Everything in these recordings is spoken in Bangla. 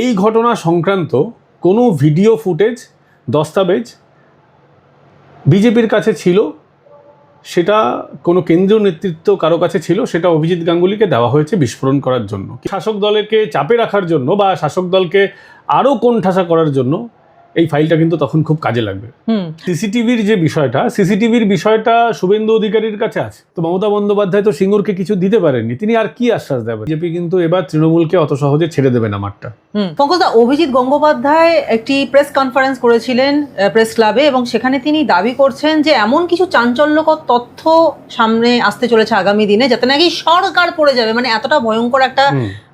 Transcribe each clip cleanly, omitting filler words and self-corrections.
এই ঘটনা সংক্রান্ত কোনো ভিডিও ফুটেজ দস্তাবেজ বিজেপির কাছে ছিল, সেটা কোনো কেন্দ্রীয় নেতৃত্ব কারো কাছে ছিল, সেটা অভিজিৎ গাঙ্গুলিকে দেওয়া হয়েছে বিস্ফোরণ করার জন্য, শাসক দলকে চাপে রাখার জন্য বা শাসক দলকে আরও কোণঠাসা করার জন্য। এই ফাইলটা কিন্তু তখন খুব কাজে লাগবে। সিসিটিভির যে বিষয়টা, সিসিটিভির বিষয়টা শুভেন্দু অধিকারীর কাছে আছে, তো মমতা বন্দ্যোপাধ্যায় তো সিঙ্গুরকে কিছু দিতে পারেননি, তিনি আর কি আশ্বাস দেবেন? বিজেপি কিন্তু এবার তৃণমূলকে অত সহজে ছেড়ে দেবে না মাঠটা। পঙ্কজদা, অভিজিৎ গঙ্গোপাধ্যায় একটি প্রেস কনফারেন্স করেছিলেন প্রেস ক্লাবে, এবং সেখানে তিনি দাবি করছেন যে এমন কিছু চাঞ্চল্যকর তথ্য সামনে আসতে চলেছে আগামী দিনে, যাতে নাকি সরকার পড়ে যাবে, মানে এতটা ভয়ঙ্কর একটা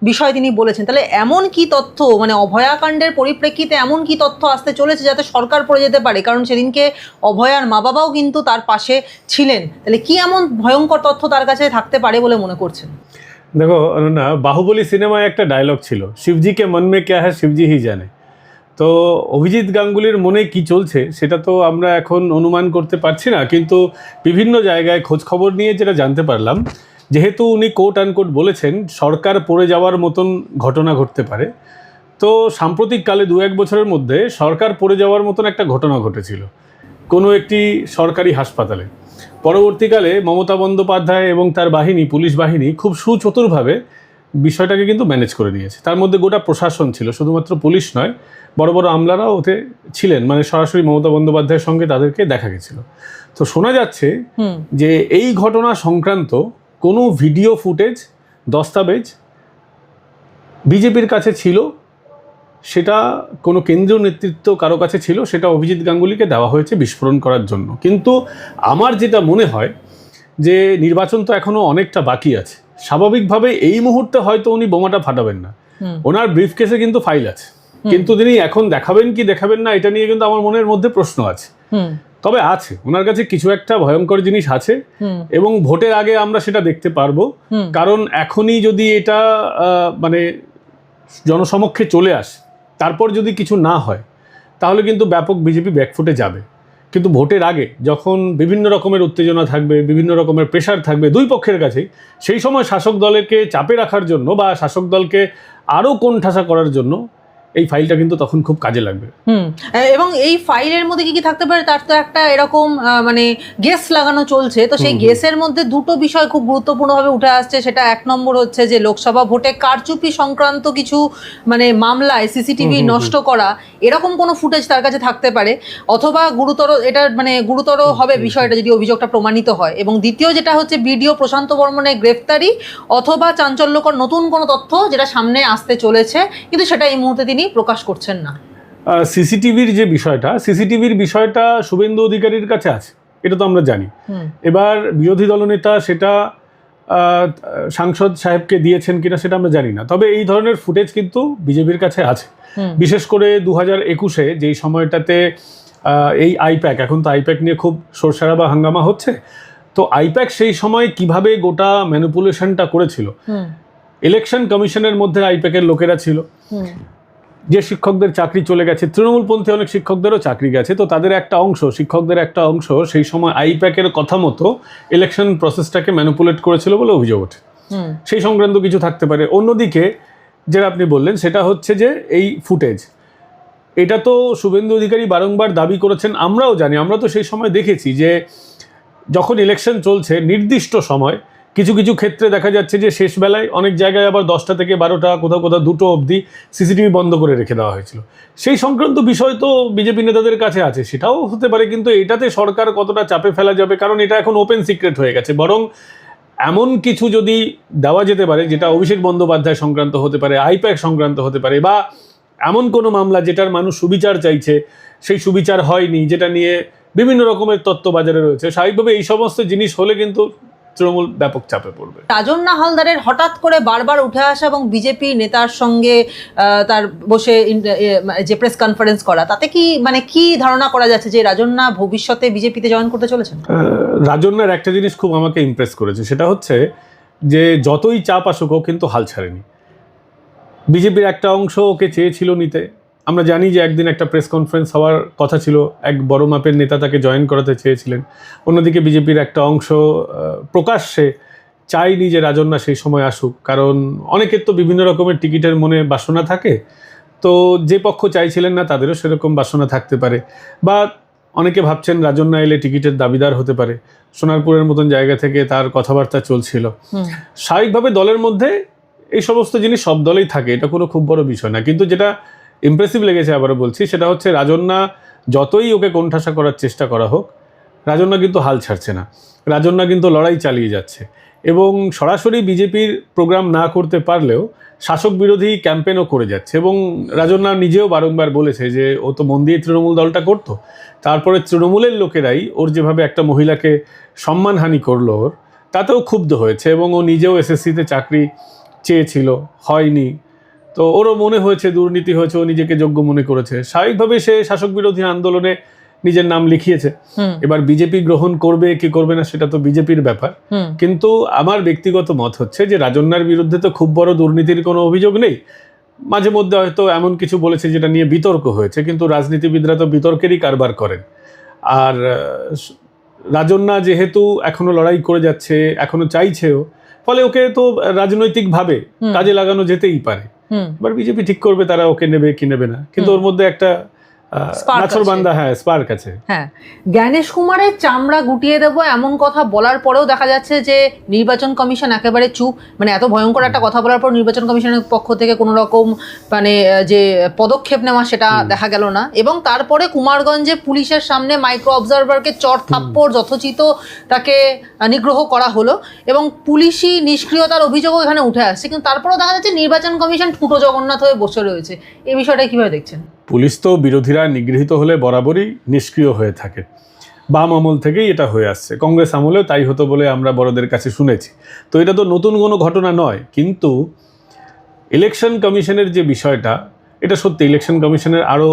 বিষয় তিনি বলেছেন। তাহলে এমন কি তথ্য, মানে অভয়াকাণ্ডের পরিপ্রেক্ষিতে এমন কি তথ্য আসতে চলেছে যাতে সরকার পড়ে যেতে পারে? কারণ সেদিনকে অভয়ার মা বাবাও কিন্তু তার পাশে ছিলেন। তাহলে কি এমন ভয়ঙ্কর তথ্য তার কাছে থাকতে পারে বলে মনে করছেন? দেখো না, বাহুবলী সিনেমায় একটা ডায়লগ ছিল, শিবজিকে মন মে ক্যা হ্যায় শিবজি হি জানে। তো অভিজিৎ গাঙ্গুলির মনে কি চলছে সেটা তো আমরা এখন অনুমান করতে পারছি না, কিন্তু বিভিন্ন জায়গায় খোঁজ খবর নিয়ে যেটা জানতে পারলাম, যেহেতু উনি কোট আনকোট বলেছেন সরকার পড়ে যাওয়ার মতন ঘটনা ঘটতে পারে, তো সাম্প্রতিককালে 2-1 বছরের মধ্যে সরকার পড়ে যাওয়ার মতন একটা ঘটনা ঘটেছিল কোনো একটি সরকারি হাসপাতালে। পরবর্তীকালে মমতা বন্দ্যোপাধ্যায় এবং তার বাহিনী, পুলিশ বাহিনী খুব সুচতুরভাবে বিষয়টাকে কিন্তু ম্যানেজ করে নিয়েছে। তার মধ্যে গোটা প্রশাসন ছিল, শুধুমাত্র পুলিশ নয়, বড় বড় আমলারাও ওতে ছিলেন, মানে সরাসরি মমতা বন্দ্যোপাধ্যায়ের সঙ্গে তাদেরকে দেখা গেছিল। তো শোনা যাচ্ছে যে এই ঘটনা সংক্রান্ত কোনো ভিডিও ফুটেজ দস্তাবেজ বিজেপির কাছে ছিল, সেটা কোনো কেন্দ্রীয় নেতৃত্ব কারো কাছে ছিল, সেটা অভিজিৎ গাঙ্গুলিকে দেওয়া হয়েছে বিস্ফোরণ করার জন্য। কিন্তু আমার যেটা মনে হয় যে নির্বাচন তো এখনও অনেকটা বাকি আছে, স্বাভাবিকভাবে এই মুহূর্তে হয়তো উনি বোমাটা ফাটাবেন না, ওনার ব্রিফকেসে কিন্তু ফাইল আছে, কিন্তু তিনি এখন দেখাবেন কি দেখাবেন না এটা নিয়ে কিন্তু আমার মনের মধ্যে প্রশ্ন আছে। তবে আছে, ওনার কাছে কিছু একটা ভয়ঙ্কর জিনিস আছে, এবং ভোটের আগে আমরা সেটা দেখতে পারবো। কারণ এখনই যদি এটা মানে জনসমক্ষে চলে আসে, তারপর যদি কিছু না হয়, তাহলে কিন্তু ব্যাপক বিজেপি ব্যাকফুটে যাবে। কিন্তু ভোটের আগে যখন বিভিন্ন রকমের উত্তেজনা থাকবে, বিভিন্ন রকমের প্রেশার থাকবে দুই পক্ষের কাছেই, সেই সময় শাসক দলকে চাপে রাখার জন্য বা শাসক দলকে আরও কোণঠাসা করার জন্য এই ফাইলটা কিন্তু তখন খুব কাজে লাগবে। এবং এই ফাইলের মধ্যে কি কি থাকতে পারে তার তো একটা এরকম মানে গেস লাগানো চলছে। তো সেই গেসের মধ্যে দুটো বিষয় খুব গুরুত্বপূর্ণভাবে উঠে আসছে। সেটা এক নম্বর হচ্ছে যে লোকসভা ভোটে কারচুপি সংক্রান্ত কিছু মানে মামলায় সিসিটিভি নষ্ট করা, এরকম কোনো ফুটেজ তার কাছে থাকতে পারে, অথবা গুরুতর, এটা মানে গুরুতর হবে বিষয়টা যদি অভিযোগটা প্রমাণিত হয়। এবং দ্বিতীয় যেটা হচ্ছে ভিডিও প্রশান্ত বর্মনের গ্রেফতারি, অথবা চাঞ্চল্যকর নতুন কোনো তথ্য যেটা সামনে আসতে চলেছে, কিন্তু সেটা এই মুহূর্তে তিনি প্রকাশ করছেন না। সিসিটিভির যে বিষয়টা, সিসিটিভির বিষয়টা শুভেন্দু অধিকারীর কাছে আছে, এটা তো আমরা জানি। এবার বিরোধী দলনেতা সেটা সাংসদ সাহেবকে দিয়েছেন কিনা সেটা আমরা জানি না, তবে এই ধরনের ফুটেজ কিন্তু বিজেপির কাছে আছে। বিশেষ করে 2021-এ যেই সময়টাতে এই আইপ্যাক, এখন তো আইপ্যাক নিয়ে খুব সরসারা বা হাঙ্গামা হচ্ছে, তো আইপ্যাক সেই সময় কিভাবে গোটা ম্যানিপুলেশনটা করেছিল, ইলেকশন কমিশনের মধ্যে আইপ্যাকের লোকেরা ছিল, যে শিক্ষকদের চাকরি চলে গেছে, তৃণমূলপন্থী অনেক শিক্ষকদেরও চাকরি গেছে, তো তাদের একটা অংশ, শিক্ষকদের একটা অংশ সেই সময় আইপ্যাকের কথা মতো ইলেকশন প্রসেসটাকে ম্যানিপুলেট করেছিল বলে অভিযোগ ওঠে। সেই সংক্রান্ত কিছু থাকতে পারে। অন্যদিকে যেটা আপনি বললেন সেটা হচ্ছে যে এই ফুটেজ, এটা তো শুভেন্দু অধিকারী বারংবার দাবি করেছেন, আমরাও জানি, আমরা তো সেই সময় দেখেছি যে যখন ইলেকশন চলছে নির্দিষ্ট সময় কিছু কিছু ক্ষেত্রে দেখা যাচ্ছে যে শেষ বেলায় অনেক জায়গায় আবার 10টা থেকে 12টা, কোথাও কোথাও 2টো অবধি সিসিটিভি বন্ধ করে রেখে দেওয়া হয়েছিল। সেই সংক্রান্ত বিষয় তো বিজেপি নেতাদের কাছে আছে, সেটাও হতে পারে, কিন্তু এটাতে সরকার কতটা চাপে ফেলা যাবে, কারণ এটা এখন ওপেন সিক্রেট হয়ে গেছে। বরং এমন কিছু যদি দেওয়া যেতে পারে যেটা অভিষেক বন্দ্যোপাধ্যায় সংক্রান্ত হতে পারে, আইপ্যাক সংক্রান্ত হতে পারে, বা এমন কোনো মামলা যেটার মানুষ সুবিচার চাইছে, সেই সুবিচার হয়নি, যেটা নিয়ে বিভিন্ন রকমের তত্ত্ব বাজারে রয়েছে, স্বাভাবিকভাবে এই সমস্ত জিনিস হলে কিন্তু তৃণমূল ব্যাপক চাপে পড়বে। রাজন্না হালদারের হঠাৎ করে বারবার উঠে আসা এবং বিজেপি নেতার সঙ্গে তার বসে যে প্রেস কনফারেন্স করা, তাতে কি মানে কি ধারণা করা যাচ্ছে যে রাজন্না ভবিষ্যতে বিজেপিতে জয়েন করতে চলেছেন? রাজন্নার একটা জিনিস খুব আমাকে ইমপ্রেস করেছে, সেটা হচ্ছে যে যতই চাপ আসুক ও কিন্তু হাল ছাড়েনি। বিজেপির একটা অংশ ওকে চেয়েছিল নিতে, আমরা জানি যে একদিন একটা প্রেস কনফারেন্স হওয়ার কথা ছিল, এক বড় মাপের নেতা তাকে জয়েন করাতে চেয়েছিলেন। অন্যদিকে বিজেপির একটা অংশ প্রকাশ্যে চাইনি যে রাজন্না সেই সময় আসুক, কারণ অনেকের তো বিভিন্ন রকমের টিকিটের মনে বাসনা থাকে, তো যে পক্ষ চাইছিলেন না তাদেরও সেরকম বাসনা থাকতে পারে, বা অনেকে ভাবছেন রাজন্যা এলে টিকিটের দাবিদার হতে পারে। সোনারপুরের মতন জায়গা থেকে তার কথাবার্তা চলছিল। স্বাভাবিকভাবে দলের মধ্যে এই সমস্ত জিনিস সব দলেই থাকে, এটা কোনো খুব বড় বিষয় না। কিন্তু যেটা ইমপ্রেসিভ লেগেছে, আবারও বলছি, সেটা হচ্ছে রাজন্যা যতই ওকে কোণঠাসা করার চেষ্টা করা হোক, রাজন্যা কিন্তু হাল ছাড়ছে না। রাজন্যা কিন্তু লড়াই চালিয়ে যাচ্ছে, এবং সরাসরি বিজেপির প্রোগ্রাম না করতে পারলেও শাসক বিরোধী ক্যাম্পেনও করে যাচ্ছে। এবং রাজন্যা নিজেও বারংবার বলেছে যে ও তো মন দিয়ে তৃণমূল দলটা করতো, তারপরে তৃণমূলের লোকেরাই ওর যেভাবে একটা মহিলাকে সম্মানহানি করলো, ওর তাতেও ক্ষুব্ধ হয়েছে। এবং ও নিজেও এসএসসিতে চাকরি চেয়েছিল, হয়নি, তো ওরও মনে হয়েছে দুর্নীতি হয়েছে, ও নিজেকে যোগ্য মনে করেছে। স্বাভাবিকভাবে সে শাসক বিরোধী আন্দোলনে নিজের নাম লিখিয়েছে। এবার বিজেপি গ্রহণ করবে কি করবে না সেটা তো বিজেপির ব্যাপার। কিন্তু আমার ব্যক্তিগত মত হচ্ছে যে রাজন্যার বিরুদ্ধে তো খুব বড় দুর্নীতির কোনো অভিযোগ নেই। মাঝে মধ্যে হয়তো এমন কিছু বলেছে যেটা নিয়ে বিতর্ক হয়েছে, কিন্তু রাজনীতিবিদরা তো বিতর্কেরই কারবার করেন। আর রাজন্যা যেহেতু এখনো লড়াই করে যাচ্ছে, এখনো চাইছেও, ফলে ওকে তো রাজনৈতিকভাবে কাজে লাগানো যেতেই পারে। এবার বিজেপি ঠিক করবে তারা ওকে নেবে কি নেবে না, কিন্তু ওর মধ্যে একটা নাছরবান্দা স্পার্ক আছে। হ্যাঁ, জ্ঞানেশ কুমারের চামড়া গুটিয়ে দেবো এমন কথা বলার পরেও দেখা যাচ্ছে যে নির্বাচন কমিশন একেবারে চুপ। মানে এত ভয়ঙ্কর একটা কথা বলার পর নির্বাচন কমিশনের পক্ষ থেকে কোনো রকম মানে যে পদক্ষেপ নেওয়া সেটা দেখা গেল না। এবং তারপরে কুমারগঞ্জে পুলিশের সামনে মাইক্রো অবজারভারকে চর থাপ্পড় যথোচিত তাকে নিগ্রহ করা হলো, এবং পুলিশি নিষ্ক্রিয়তার অভিযোগও এখানে উঠে আসছে। কিন্তু তারপরেও দেখা যাচ্ছে নির্বাচন কমিশন ঠুটো জগন্নাথ হয়ে বসে রয়েছে। এই বিষয়টা কিভাবে দেখছেন? পুলিশ তো বিরোধীরা নিগৃহীত হলে বরাবরই নিষ্ক্রিয় হয়ে থাকে, বাম আমল থেকেই এটা হয়ে আসছে, কংগ্রেস আমলেও তাই হতো বলে আমরা বড়দের কাছে শুনেছি। তো এটা তো নতুন কোনো ঘটনা নয়। কিন্তু ইলেকশন কমিশনের যে বিষয়টা, এটা সত্যি ইলেকশন কমিশনের আরও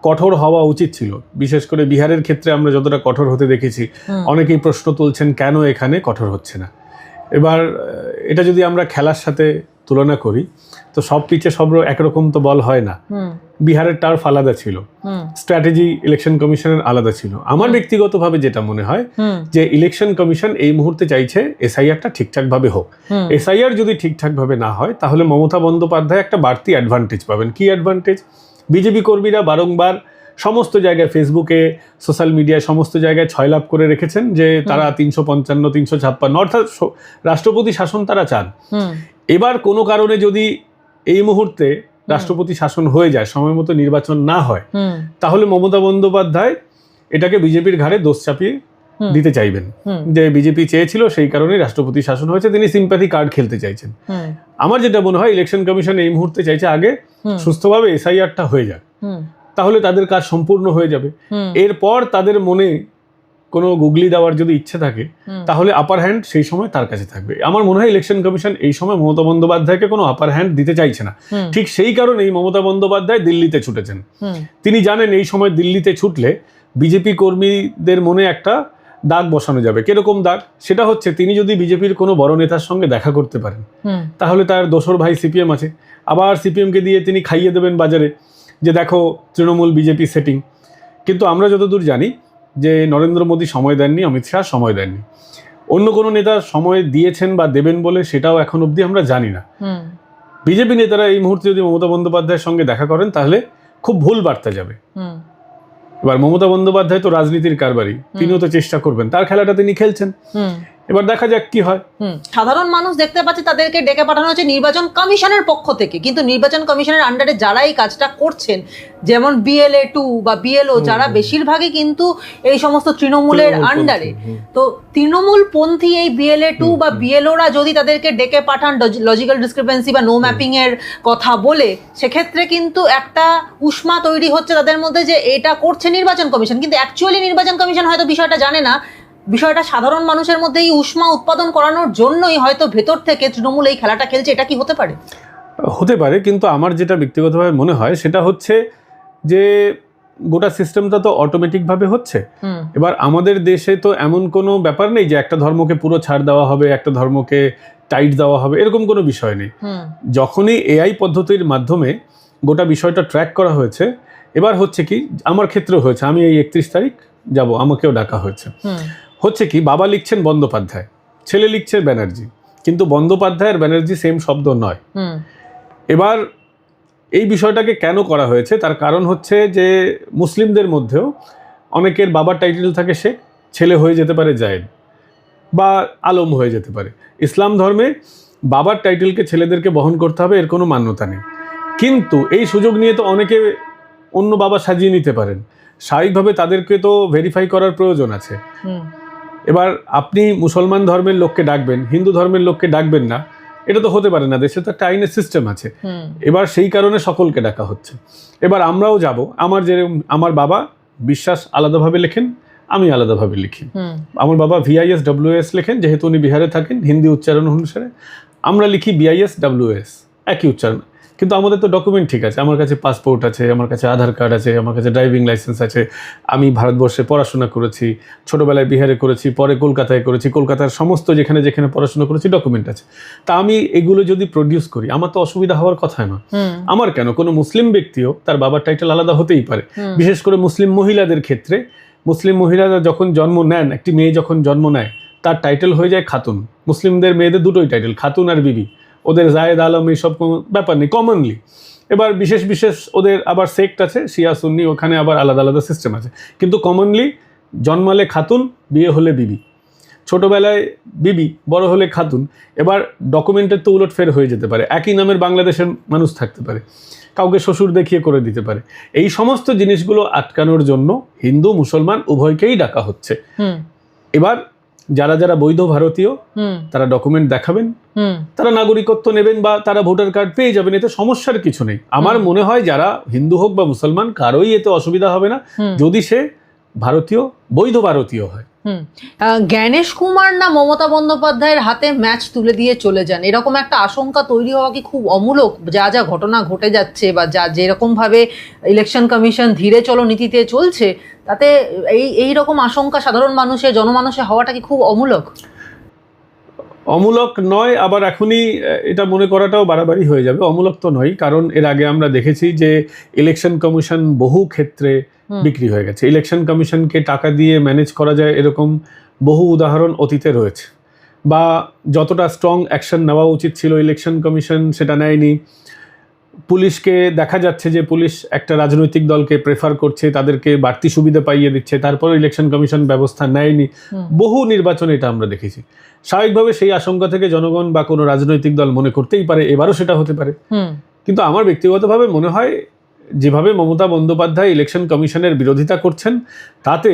কঠোর হওয়া উচিত ছিল। বিশেষ করে বিহারের ক্ষেত্রে আমরা যতটা কঠোর হতে দেখেছি, অনেকেই প্রশ্ন তুলছেন কেন এখানে কঠোর হচ্ছে না। এবার এটা যদি আমরা খেলার সাথে তুলনা করি, তো সব পিচে সব একরকম তো বল হয় না। বিহারের টার্ফ আলাদা ছিল, স্ট্র্যাটেজি ইলেকশন কমিশনের আলাদা ছিল। আমার ব্যক্তিগতভাবে যেটা মনে হয় যে ইলেকশন কমিশন এই মুহূর্তে চাইছে এসআইআরটা ঠিকঠাকভাবে হোক। এসআইআর যদি ঠিকঠাকভাবে না হয়, তাহলে মমতা বন্দ্যোপাধ্যায় একটা বাড়তি অ্যাডভান্টেজ পাবেন। কি অ্যাডভান্টেজ? বিজেপি কর্মীরা বারংবার সমস্ত জায়গায়, ফেসবুকে, সোশ্যাল মিডিয়ায়, সমস্ত জায়গায় ছয়লাভ করে রেখেছেন যে তারা 355, 356 অর্থাৎ রাষ্ট্রপতি শাসন তারা চান। এবার কোনো কারণে যদি এই মুহূর্তে রাষ্ট্রপতি শাসন হয়ে যায়, সময় মতো নির্বাচন না হয়, তাহলে মমতা বন্দ্যোপাধ্যায় এটাকে বিজেপির ঘাড়ে দোষ চাপিয়ে দিতে চাইবেন যে বিজেপি চেয়েছিল, সেই কারণেই রাষ্ট্রপতি শাসন হয়েছে, তিনি সিম্প্যাথি কার্ড খেলতে চাইছেন। আমার যেটা মনে হয়, ইলেকশন কমিশন এই মুহূর্তে চাইছে আগে সুস্থভাবে এসআইআরটা হয়ে যাক, তাহলে তাদের কাজ সম্পূর্ণ হয়ে যাবে। এরপর তাদের মনে কোনো গুগলি দেওয়ার যদি ইচ্ছে থাকে, তাহলে আপার হ্যান্ড সেই সময় তার কাছে থাকবে। আমার মনে হয় ইলেকশন কমিশন এই সময় মমতা বন্দ্যোপাধ্যায়কে কোনো আপার হ্যান্ড দিতে চাইছে না। ঠিক সেই কারণেই মমতা বন্দ্যোপাধ্যায় দিল্লিতে ছুটেছেন। তিনি জানেন এই সময় দিল্লিতে ছুটলে বিজেপি কর্মীদের মনে একটা দাগ বসানো যাবে। কিরকম দাগ? সেটা হচ্ছে, তিনি যদি বিজেপির কোনো বড় নেতার সঙ্গে দেখা করতে পারেন, তাহলে তার দোসর ভাই সিপিএম আছে, আবার সিপিএমকে দিয়ে তিনি খাইয়ে দেবেন বাজারে যে দেখো তৃণমূল বিজেপি সেটিং। কিন্তু আমরা যতদূর জানি যে নরেন্দ্র মোদী সময় দেননি, অমিত শাহ সময় দেননি, অন্য কোনো নেতা সময় দিয়েছেন বা দেবেন বলে সেটাও এখন অবধি আমরা জানি না। বিজেপি নেতারা এই মুহূর্তে যদি মমতা বন্দ্যোপাধ্যায়ের সঙ্গে দেখা করেন, তাহলে খুব ভুল বার্তা যাবে। এবার মমতা বন্দ্যোপাধ্যায় তো রাজনীতির কারবারি, তিনিও তো চেষ্টা করবেন, তার খেলাটা তিনি খেলছেন। এবার দেখা যাক কি হয়। সাধারণ মানুষ দেখতে পাচ্ছে তাদেরকে ডেকে পাঠানো হচ্ছে নির্বাচন কমিশনের পক্ষ থেকে, কিন্তু নির্বাচন কমিশনের আন্ডারে যারা এই কাজটা করছেন, যেমন BLA2 বা BLO, যারা বেশিরভাগই কিন্তু এই সমস্ত তৃণমূলের আন্ডারে, তো তৃণমূল পন্থী এই BLA2 বা BLOরা যদি তাদেরকে ডেকে পাঠান লজিক্যাল ডিসক্রিপেন্সি বা নো ম্যাপিং এর কথা বলে, সেক্ষেত্রে কিন্তু একটা উষ্মা তৈরি হচ্ছে তাদের মধ্যে যে এটা করছে নির্বাচন কমিশন। কিন্তু অ্যাকচুয়ালি নির্বাচন কমিশন হয়তো বিষয়টা জানে না, বিষয়টা সাধারণ মানুষের মধ্যে এই উষ্মা উৎপাদন করানোর জন্যই হয়তো ভেতর থেকে তৃণমূল এই খেলাটা খেলছে। এটা কি হতে পারে? হতে পারে, কিন্তু আমার যেটা ব্যক্তিগতভাবে মনে হয় সেটা হচ্ছে যে গোটা সিস্টেমটা তো অটোমেটিকভাবে হচ্ছে। এবার আমাদের দেশে তো এমন কোনো ব্যাপার নেই যে একটা ধর্মকে পুরো ছাড় দেওয়া হবে, একটা ধর্মকে টাইট দেওয়া হবে, এরকম কোনো বিষয় নেই। যখনই AI পদ্ধতির মাধ্যমে গোটা বিষয়টা ট্র্যাক করা হয়েছে, এবার হচ্ছে কি, আমার ক্ষেত্রেও হয়েছে, আমি এই 31 তারিখ যাব, আমাকেও ডাকা হয়েছে। হচ্ছে কি, বাবা লিখছেন বন্দ্যোপাধ্যায়, ছেলে লিখছে ব্যানার্জি, কিন্তু বন্দ্যোপাধ্যায় আর ব্যানার্জি সেম শব্দ নয়। এবার এই বিষয়টাকে কেন করা হয়েছে তার কারণ হচ্ছে যে মুসলিমদের মধ্যেও অনেকের বাবার টাইটেল থাকে শেখ, ছেলে হয়ে যেতে পারে জায়েদ বা আলম হয়ে যেতে পারে। ইসলাম ধর্মে বাবার টাইটেলকে ছেলেদেরকে বহন করতে হবে এর কোনো মান্যতা নেই, কিন্তু এই সুযোগ নিয়ে তো অনেকে অন্য বাবা সাজিয়ে নিতে পারেন। স্বাভাবিকভাবে তাদেরকে তো ভেরিফাই করার প্রয়োজন আছে। এবার আপনি মুসলমান ধর্মের লোককে ডাকবেন, হিন্দু ধর্মের লোককে ডাকবেন না, এটা তো হতে পারে না, দেশে তো একটা আইনের সিস্টেম আছে। এবার সেই কারণে সকলকে ডাকা হচ্ছে। এবার আমরাও যাব, আমার বাবা বিশ্বাস আলাদাভাবে লেখেন, আমি আলাদাভাবে লিখি। আমার বাবা VISWS লেখেন, যেহেতু উনি বিহারে থাকেন হিন্দি উচ্চারণ অনুসারে, আমরা লিখি BISWS, একই উচ্চারণ, কিন্তু আমাদের তো ডকুমেন্ট ঠিক আছে। আমার কাছে পাসপোর্ট আছে, আমার কাছে আধার কার্ড আছে, আমার কাছে ড্রাইভিং লাইসেন্স আছে, আমি ভারতবর্ষে পড়াশোনা করেছি, ছোটোবেলায় বিহারে করেছি, পরে কলকাতায় করেছি, কলকাতার সমস্ত যেখানে যেখানে পড়াশোনা করেছি ডকুমেন্ট আছে। তা আমি এগুলো যদি প্রডিউস করি আমার তো অসুবিধা হওয়ার কথা না। আমার কেন, কোনো মুসলিম ব্যক্তিও তার বাবার টাইটেল আলাদা হতেই পারে। বিশেষ করে মুসলিম মহিলাদের ক্ষেত্রে, মুসলিম মহিলারা যখন জন্ম নেন, একটি মেয়ে যখন জন্ম নেয় তার টাইটেল হয়ে যায় খাতুন। মুসলিমদের মেয়েদের দুটোই টাইটেল, খাতুন আর বিবি, ওদের জায়েদ আলম এইসব কোনো ব্যাপার নেই কমনলি। এবার বিশেষ বিশেষ ওদের আবার সেক্ট আছে, শিয়া সুন্নি, ওখানে আবার আলাদা আলাদা সিস্টেম আছে, কিন্তু কমনলি জন্মালে খাতুন, বিয়ে হলে বিবি, ছোটোবেলায় বিবি, বড় হলে খাতুন। এবার ডকুমেন্টের তো উলটফের হয়ে যেতে পারে, একই নামের বাংলাদেশের মানুষ থাকতে পারে, কাউকে শ্বশুর দেখিয়ে করে দিতে পারে। এই সমস্ত জিনিসগুলো আটকানোর জন্য হিন্দু মুসলমান উভয়কেই ডাকা হচ্ছে। এবার যারা যারা বৈধ ভারতীয় তারা ডকুমেন্ট দেখাবেন, তারা নাগরিকত্ব নেবেন বা তারা ভোটার কার্ড পেয়ে যাবেন, এতে সমস্যার কিছু নেই। আমার মনে হয় যারা হিন্দু হোক বা মুসলমান কারোই এতে অসুবিধা হবে না, যদি সে ভারতীয়, বৈধ ভারতীয় হয়। জ্ঞানেশ কুমার না মমতা বন্দ্যোপাধ্যায়ের হাতে ম্যাচ তুলে দিয়ে চলে যান, এরকম একটা আশঙ্কা তৈরি হওয়া কি খুব অমূলক? যা যা ঘটনা ঘটে যাচ্ছে বা যা যেরকম ভাবে ইলেকশন কমিশন ধীরে চলো নীতিতে চলছে, তাতে এই রকম আশঙ্কা সাধারণ মানুষের, জনমানুষে হওয়াটা কি খুব অমূলক? অমূলক নয়, আবার এখনই এটা মনে করাটাও বাড়াবাড়ি হয়ে যাবে। অমূলক তো নয়, কারণ এর আগে আমরা দেখেছি যে ইলেকশন কমিশন বহু ক্ষেত্রে বিক্রি হয়ে গেছে। ইলেকশন কমিশনকে টাকা দিয়ে ম্যানেজ করা যায় এরকম বহু উদাহরণ অতীতে রয়েছে। বা যতটা স্ট্রং অ্যাকশন নেওয়া উচিত ছিল ইলেকশন কমিশন সেটা নেয়নি। পুলিশকে দেখা যাচ্ছে যে পুলিশ একটা রাজনৈতিক দলকে প্রেফার করছে, তাদেরকে বাড়তি সুবিধা পাইয়ে দিচ্ছে, তারপরে ইলেকশন কমিশন ব্যবস্থা নেয়নি। বহু নির্বাচনে এটা আমরা দেখেছি। স্বাভাবিকভাবে সেই আশঙ্কা থেকে জনগণ বা কোনো রাজনৈতিক দল মনে করতেই পারে এবারও সেটা হতে পারে। কিন্তু আমার ব্যক্তিগতভাবে মনে হয় যেভাবে মমতা বন্দ্যোপাধ্যায় ইলেকশন কমিশনের বিরোধিতা করছেন, তাতে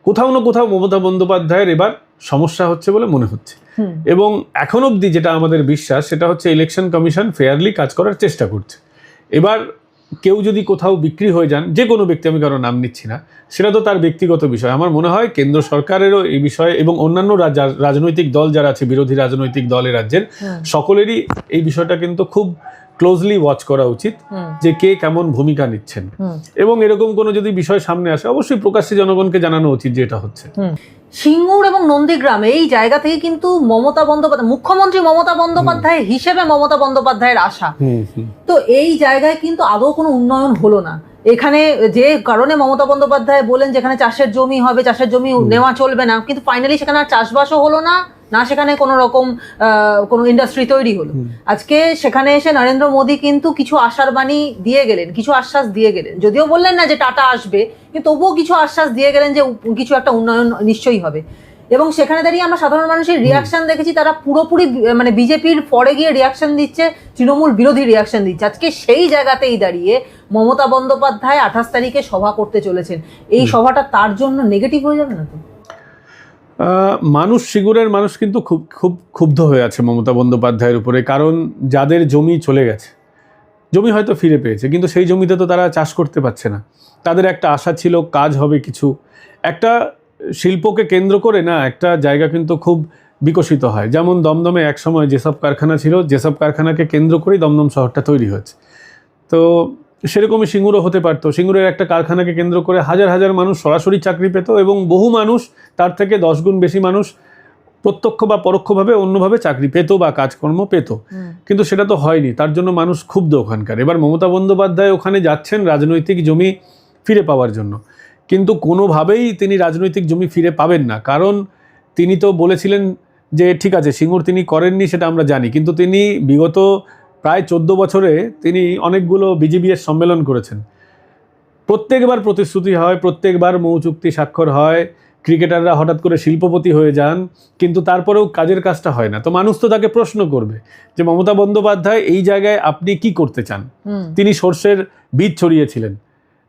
কোথাও না কোথাও মমতা বন্দ্যোপাধ্যায়ের এবার সমস্যা হচ্ছে বলে মনে হচ্ছে। এবং এখন অবধি যেটা আমাদের বিশ্বাস সেটা হচ্ছে ইলেকশন কমিশন ফেয়ারলি কাজ করার চেষ্টা করছে। এবার কেউ যদি কোথাও বিক্রি হয়ে যান, যে কোনো ব্যক্তি, আমি কারো নাম নিচ্ছি না, সেটা তো তার ব্যক্তিগত বিষয়। আমার মনে হয় কেন্দ্র সরকারেরও এই বিষয়ে এবং অন্যান্য রাজনৈতিক দল যারা আছে, বিরোধী রাজনৈতিক দলের রাজ্যের, সকলেরই এই বিষয়টা কিন্তু খুব ক্লোজলি ওয়াচ করা উচিত যে কে কেমন ভূমিকা নিচ্ছেন। এবং এরকম কোনো যদি বিষয় সামনে আসে অবশ্যই প্রকাশ্যে জনগণকে জানানো উচিত যে এটা হচ্ছে। সিঙ্গুর এবং নন্দীগ্রাম এই জায়গা থেকে কিন্তু মমতা বন্দ্যোপাধ্যায়, মুখ্যমন্ত্রী মমতা বন্দ্যোপাধ্যায় হিসেবে মমতা বন্দ্যোপাধ্যায়ের আশা, তো এই জায়গায় কিন্তু আদৌ কোনো উন্নয়ন হলো না। এখানে যে কারণে মমতা বন্দ্যোপাধ্যায় বলেন যেখানে চাষের জমি হবে, চাষের জমি নেওয়া চলবে না, কিন্তু ফাইনালি সেখানে আর চাষবাসও হলো না, না সেখানে কোনো রকম কোনো ইন্ডাস্ট্রি তৈরি হলো। আজকে সেখানে এসে নরেন্দ্র মোদী কিন্তু কিছু আশার বাণী দিয়ে গেলেন, কিছু আশ্বাস দিয়ে গেলেন, যদিও বললেন না যে টাটা আসবে, কিন্তু তবুও কিছু আশ্বাস দিয়ে গেলেন যে কিছু একটা উন্নয়ন নিশ্চয়ই হবে। এবং সেখানে দাঁড়িয়ে আমরা সাধারণ মানুষের রিয়াকশন দেখেছি, তারা পুরোপুরি মানে বিজেপির পরে গিয়ে রিয়াকশন দিচ্ছে, তৃণমূল বিরোধী রিয়াকশন দিচ্ছে। আজকে সেই জায়গাতেই দাঁড়িয়ে মমতা বন্দ্যোপাধ্যায় 28 তারিখে সভা করতে চলেছেন, এই সভাটা তার জন্য নেগেটিভ হয়ে যাবে না তো? মানুষ, সিঙ্গুরের মানুষ কিন্তু খুব খুব ক্ষুব্ধ হয়ে আছে মমতা বন্দ্যোপাধ্যায়ের উপরে। কারণ যাদের জমি চলে গেছে, জমি হয়তো ফিরে পেয়েছে, কিন্তু সেই জমিতে তো তারা চাষ করতে পারছে না। তাদের একটা আশা ছিল কাজ হবে কিছু, একটা শিল্পকে কেন্দ্র করে না একটা জায়গা কিন্তু খুব বিকশিত হয়। যেমন দমদমে এক সময় যেসব কারখানা ছিল, যেসব কারখানাকে কেন্দ্র করেই দমদম শহরটা তৈরি হয়েছে, তো সেরকমই সিঙ্গুরও হতে পারতো। সিঙ্গুরের একটা কারখানাকে কেন্দ্র করে হাজার হাজার মানুষ সরাসরি চাকরি পেত এবং বহু মানুষ, তার থেকে 10 গুণ বেশি মানুষ প্রত্যক্ষ বা পরোক্ষভাবে অন্যভাবে চাকরি পেত বা কাজকর্ম পেত। কিন্তু সেটা তো হয়নি, তার জন্য মানুষ ক্ষুব্ধ ওখানকার। এবার মমতা বন্দ্যোপাধ্যায় ওখানে যাচ্ছেন রাজনৈতিক জমি ফিরে পাওয়ার জন্য, কিন্তু কোনোভাবেই তিনি রাজনৈতিক জমি ফিরে পাবেন না। কারণ তিনি তো বলেছিলেন যে ঠিক আছে সিঙ্গুর তিনি করেননি সেটা আমরা জানি, কিন্তু তিনি বিগত প্রায় 14 বছরে তিনি অনেকগুলো বিজিবিএস সম্মেলন করেছেন। প্রত্যেকবার প্রতিশ্রুতি হয়, প্রত্যেকবার মৌ চুক্তি স্বাক্ষর হয়, ক্রিকেটাররা হঠাৎ করে শিল্পপতি হয়ে যান, কিন্তু তারপরেও কাজের কাজটা হয় না। তো মানুষ তো তাকে প্রশ্ন করবে যে মমতা বন্দ্যোপাধ্যায় এই জায়গায় আপনি কি করতে চান? তিনি সর্ষের বীজ ছড়িয়েছিলেন,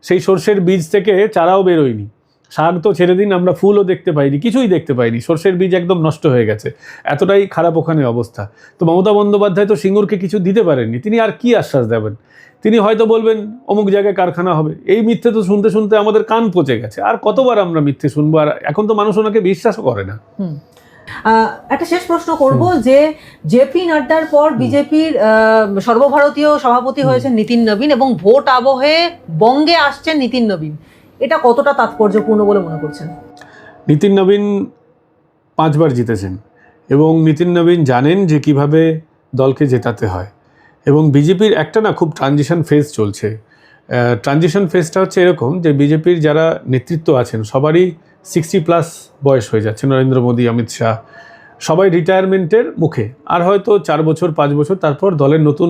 সেই সর্ষের বীজ থেকে চারাও বেরোয়নি, শাক তো ছেড়ে দিন, আমরা ফুলও দেখতে পাইনি, কিছুই দেখতে পাইনি, সর্ষের বীজ একদম নষ্ট হয়ে গেছে, এতটাই খারাপ ওখানে অবস্থা। তো মমতা বন্দ্যোপাধ্যায় তো সিঙ্গুরকে কিছু দিতে পারেননি, তিনি আর কি আশ্বাস দেবেন? তিনি হয়তো বলবেন অমুক জায়গায় কারখানা হবে। এই মিথ্যে তো শুনতে শুনতে আমাদের কান পচে গেছে, আর কতবার আমরা মিথ্যে শুনবো? আর এখন তো মানুষ ওনাকে বিশ্বাসও করে না। একটা শেষ প্রশ্ন করব যে জেপি নাড্ডার পর বিজেপির সর্বভারতীয় সভাপতি হয়েছেন নীতিন নবীন এবং ভোট আবহে বঙ্গে আসছেন নীতিন নবীন, এটা কতটা তাৎপর্যপূর্ণ বলে মনে করছেন? নীতিন নবীন 5 বার জিতেছেন এবং নীতিন নবীন জানেন যে কিভাবে দলকে জেতাতে হয়। এবং বিজেপির একটা না খুব ট্রানজিশন ফেজ চলছে। ট্রানজিশন ফেজটা হচ্ছে এরকম যে বিজেপির যারা নেতৃত্ব আছেন সবারই 60+ বয়স হয়ে যাচ্ছে, নরেন্দ্র মোদী, অমিত শাহ, সবাই রিটায়ারমেন্টের মুখে। আর হয়তো 4 বছর 5 বছর তারপর দলের নতুন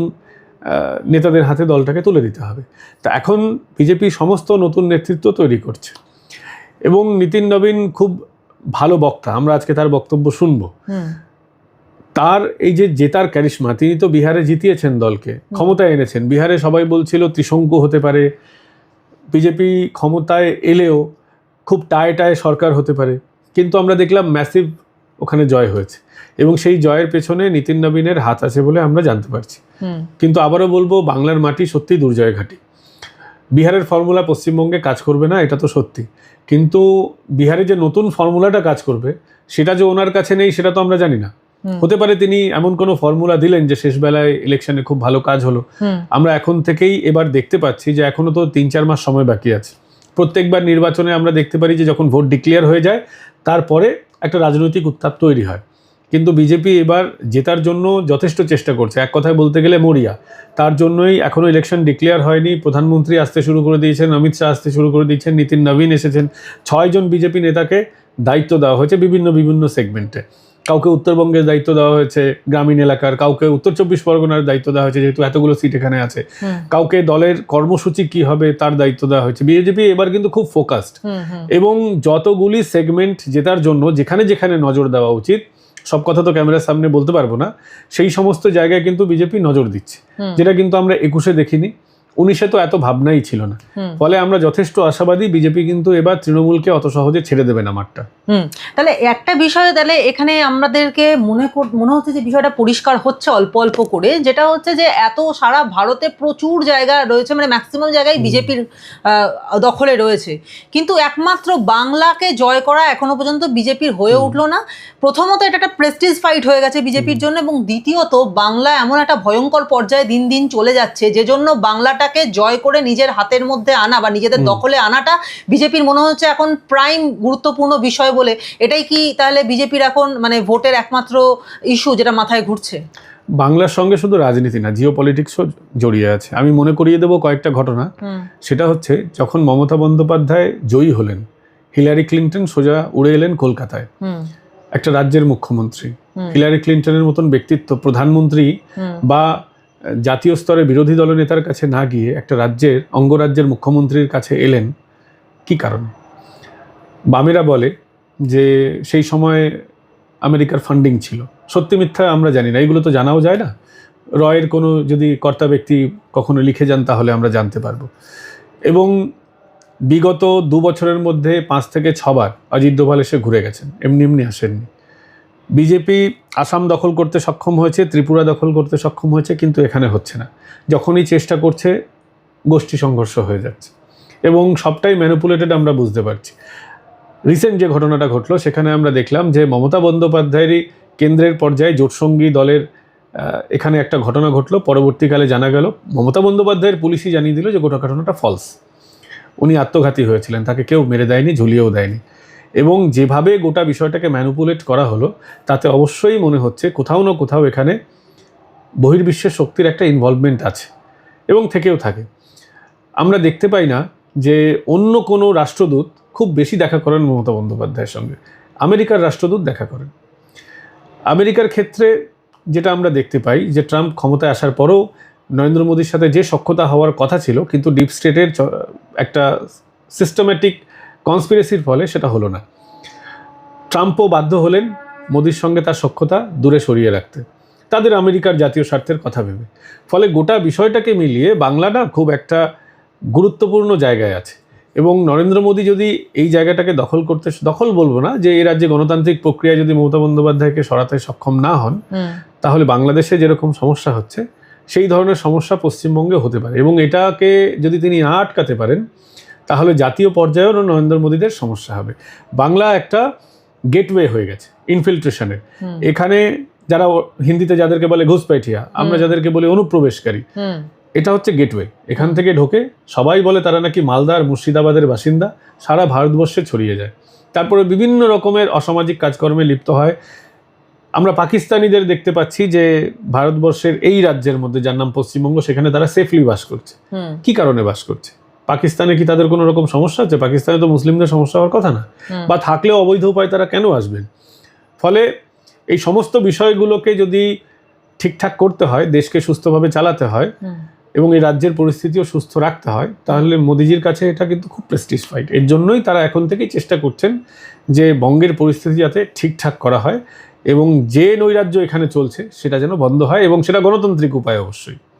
নেতাদের হাতে দলটাকে তুলে দিতে হবে। তা এখন বিজেপি সমস্ত নতুন নেতৃত্ব তৈরি করছে এবং নীতিন নবীন খুব ভালো বক্তা, আমরা আজকে তার বক্তব্য শুনবো। তার এই যে জেতার ক্যারিশমা, তিনি তো বিহারে জিতিয়েছেন দলকে, ক্ষমতায় এনেছেন। বিহারে সবাই বলছিল ত্রিশঙ্কু হতে পারে, বিজেপি ক্ষমতায় এলেও খুব টায় সরকার হতে পারে, কিন্তু আমরা দেখলাম ম্যাসিভ ওখানে জয় হয়েছে এবং সেই জয়ের পেছনে নীতিন নবীনের হাত আছে বলে আমরা জানতে পারছি। কিন্তু আবারও বলবো, বাংলার মাটি সত্যি দুর্জয় ঘাঁটি। বিহারের ফর্মুলা পশ্চিমবঙ্গে কাজ করবে না, এটা তো সত্যি, কিন্তু বিহারে যে নতুন ফর্মুলাটা কাজ করবে সেটা যে ওনার কাছে নেই সেটা তো আমরা জানি না। হতে পারে তিনি এমন কোনো ফর্মুলা দিলেন যে শেষ বেলায় ইলেকশনে খুব ভালো কাজ হলো। আমরা এখন থেকেই এবার দেখতে পাচ্ছি যে এখনো তো 3-4 মাস সময় বাকি আছে। প্রত্যেকবার নির্বাচনে আমরা দেখতে পারি যে যখন ভোট ডিক্লেয়ার হয়ে যায় তারপরে একটা রাজনৈতিক উত্তাপ তৈরি হয়, কিন্তু বিজেপি এবার জেতার জন্য যথেষ্ট চেষ্টা করছে। এক কথায় বলতে গেলে মরিয়া, তার জন্যই এখনো ইলেকশন ডিক্লেয়ার হয়নি। প্রধানমন্ত্রী আসতে শুরু করে দিয়েছেন, অমিত শাহ আসতে শুরু করে দিয়েছেন, নীতিন নবীন এসেছেন। 6 জন বিজেপি নেতাকে দায়িত্ব দেওয়া হয়েছে বিভিন্ন সেগমেন্টে। কাউকে উত্তরবঙ্গের দায়িত্ব দেওয়া হয়েছে, গ্রামীণ এলাকার, কাউকে উত্তর 24 পরগনার দায়িত্ব দেওয়া হয়েছে যেহেতু এতগুলো সিট এখানে আছে, কাউকে দলের কর্মসূচি কি হবে তার দায়িত্ব দেওয়া হয়েছে। বিজেপি এবার কিন্তু খুব ফোকাসড এবং যতগুলি সেগমেন্ট জেতার জন্য যেখানে যেখানে নজর দেওয়া উচিত, সব কথা তো ক্যামেরার সামনে বলতে পারবো না, সেই সমস্ত জায়গায় কিন্তু বিজেপি নজর দিচ্ছে, যেটা কিন্তু আমরা 21-এ দেখিনি, 19-এ তো এত ভাবনাই ছিল না। ফলে আমরা যথেষ্ট আশাবাদী বিজেপি কিন্তু এবার তৃণমূলকে অত সহজে ছেড়ে দেবে না মাঠটা। তাহলে একটা বিষয় তাহলে এখানে আমাদেরকে মনে হচ্ছে যে বিষয়টা পরিষ্কার হচ্ছে অল্প অল্প করে, যেটা হচ্ছে যে এত সারা ভারতে প্রচুর জায়গা রয়েছে, মানে ম্যাক্সিমাম জায়গায় বিজেপির দখলে রয়েছে, কিন্তু একমাত্র বাংলাকে জয় করা এখনো পর্যন্ত বিজেপির হয়ে উঠলো না। প্রথমত এটা একটা প্রেস্টিজ ফাইট হয়ে গেছে বিজেপির জন্য, এবং দ্বিতীয়ত বাংলা এমন একটা ভয়ঙ্কর পর্যায়ে দিন দিন চলে যাচ্ছে যে জন্য বাংলাটাকে জয় করে নিজের হাতের মধ্যে আনা বা নিজেদের দখলে আনাটা বিজেপির মনে হচ্ছে এখন প্রাইম গুরুত্বপূর্ণ বিষয় বলে। এটাই কি তাহলে বিজেপির এখন মানে ভোটের একমাত্র ইস্যু যেটা মাথায় ঘুরছে? বাংলার সঙ্গে শুধু রাজনীতি না, জিও পলিটিক্সও জড়িয়ে আছে। আমি মনে করিয়ে দেবো কয়েকটা ঘটনা। সেটা হচ্ছে যখন মমতা বন্দ্যোপাধ্যায় জয়ী হলেন, হিলারি ক্লিন্টন সোজা উড়ে এলেন কলকাতায়, একটা রাজ্যের মুখ্যমন্ত্রী। হিলারি ক্লিন্টনের মতন ব্যক্তিত্ব প্রধানমন্ত্রী বা জাতীয় স্তরে বিরোধী দলনেতার কাছে না গিয়ে একটা রাজ্যের অঙ্গরাজ্যের মুখ্যমন্ত্রীর কাছে এলেন, কি কারণে? বামেরা বলে যে সেই সময় আমেরিকার ফান্ডিং ছিল, সত্যি মিথ্যা আমরা জানি না, এগুলো তো জানাও যায় না। রয়ের কোনো যদি কর্তা ব্যক্তি কখনো লিখে যান তাহলে আমরা জানতে পারবো। এবং বিগত 2 বছরের মধ্যে 5 থেকে 6 বার অজিত ডোভাল এসে ঘুরে গেছেন, এমনি আসেননি। বিজেপি আসাম দখল করতে সক্ষম হয়েছে, ত্রিপুরা দখল করতে সক্ষম হয়েছে, কিন্তু এখানে হচ্ছে না। যখনই চেষ্টা করছে গোষ্ঠী সংঘর্ষ হয়ে যাচ্ছে এবং সবটাই ম্যানিপুলেটেড আমরা বুঝতে পারছি। রিসেন্ট যে ঘটনাটা ঘটলো সেখানে আমরা দেখলাম যে মমতা বন্দ্যোপাধ্যায়েরই কেন্দ্রের পর্যায়ে জোটসঙ্গী দলের এখানে একটা ঘটনা ঘটলো। পরবর্তীকালে জানা গেল মমতা বন্দ্যোপাধ্যায়ের পুলিশই জানিয়ে দিল যে গোটা ঘটনাটা ফলস, উনি আত্মঘাতী হয়েছিলেন, তাকে কেউ মেরে দেয়নি, ঝুলিয়েও দেয়নি। এবং যেভাবে গোটা বিষয়টাকে ম্যানিপুলেট করা হলো তাতে অবশ্যই মনে হচ্ছে কোথাও না কোথাও এখানে বহির্বিশ্বের শক্তির একটা ইনভলভমেন্ট আছে এবং থেকেও থাকে। আমরা দেখতে পাই না যে অন্য কোনো রাষ্ট্রদূত খুব বেশি দেখা করেন মমতা বন্দ্যোপাধ্যায়ের সঙ্গে, আমেরিকার রাষ্ট্রদূত দেখা করেন। আমেরিকার ক্ষেত্রে যেটা আমরা দেখতে পাই যে ট্রাম্প ক্ষমতায় আসার পরেও নরেন্দ্র মোদীর সাথে যে সখ্যতা হওয়ার কথা ছিল, কিন্তু ডিপ স্টেটের একটা সিস্টেমেটিক কনস্পিরেসির ফলে সেটা হলো না। ট্রাম্পও বাধ্য হলেন মোদির সঙ্গে তার সখ্যতা দূরে সরিয়ে রাখতে, তাদের আমেরিকার জাতীয় স্বার্থের কথা ভেবে। ফলে গোটা বিষয়টাকে মিলিয়ে বাংলাটা খুব একটা গুরুত্বপূর্ণ জায়গায় আছে। এবং নরেন্দ্র মোদী যদি এই জায়গাটাকে দখল বলবো না, যে এই রাজ্যে গণতান্ত্রিক প্রক্রিয়া যদি মমতা বন্দ্যোপাধ্যায়কে সরাতে সক্ষম না হন, তাহলে বাংলাদেশে যেরকম সমস্যা হচ্ছে সেই ধরনের সমস্যা পশ্চিমবঙ্গে হতে পারে। এবং এটাকে যদি তিনি না আটকাতে পারেন, তাহলে জাতীয় পর্যায়েও নরেন্দ্র মোদীদের সমস্যা হবে। বাংলা একটা গেটওয়ে হয়ে গেছে ইনফিল্ট্রেশনের। এখানে যারা হিন্দিতে যাদেরকে বলে ঘুষপেঠিয়া, আমরা যাদেরকে বলি অনুপ্রবেশকারী, এটা হচ্ছে গেটওয়ে। এখান থেকে ঢোকে, সবাই বলে তারা নাকি মালদা আর মুর্শিদাবাদের বাসিন্দা, সারা ভারতবর্ষে ছড়িয়ে যায়। তারপরে বিভিন্ন রকমের অসামাজিক কাজকর্মে লিপ্ত হয়। আমরা পাকিস্তানিদের দেখতে পাচ্ছি যে ভারতবর্ষের এই রাজ্যের মধ্যে, যার নাম পশ্চিমবঙ্গ, সেখানে তারা সেফলি বাস করছে। কি কারণে বাস করছে? পাকিস্তানে কি তাদের কোনো রকম সমস্যা আছে? পাকিস্তানে তো মুসলিমদের সমস্যা হওয়ার কথা না, বা থাকলেও অবৈধ উপায় তারা কেন আসবেন? ফলে এই সমস্ত বিষয়গুলোকে যদি ঠিকঠাক করতে হয়, দেশকে সুস্থভাবে চালাতে হয় এবং এই রাজ্যের পরিস্থিতিও সুস্থ রাখতে হয়, তাহলে মোদিজির কাছে এটা কিন্তু খুব প্রেস্টিজ ফাইট। এর জন্যই তারা এখন থেকেই চেষ্টা করছেন যে বঙ্গের পরিস্থিতি যাতে ঠিকঠাক করা হয় এবং যে নৈরাজ্য এখানে চলছে সেটা যেন বন্ধ হয়, এবং সেটা গণতান্ত্রিক উপায় অবশ্যই।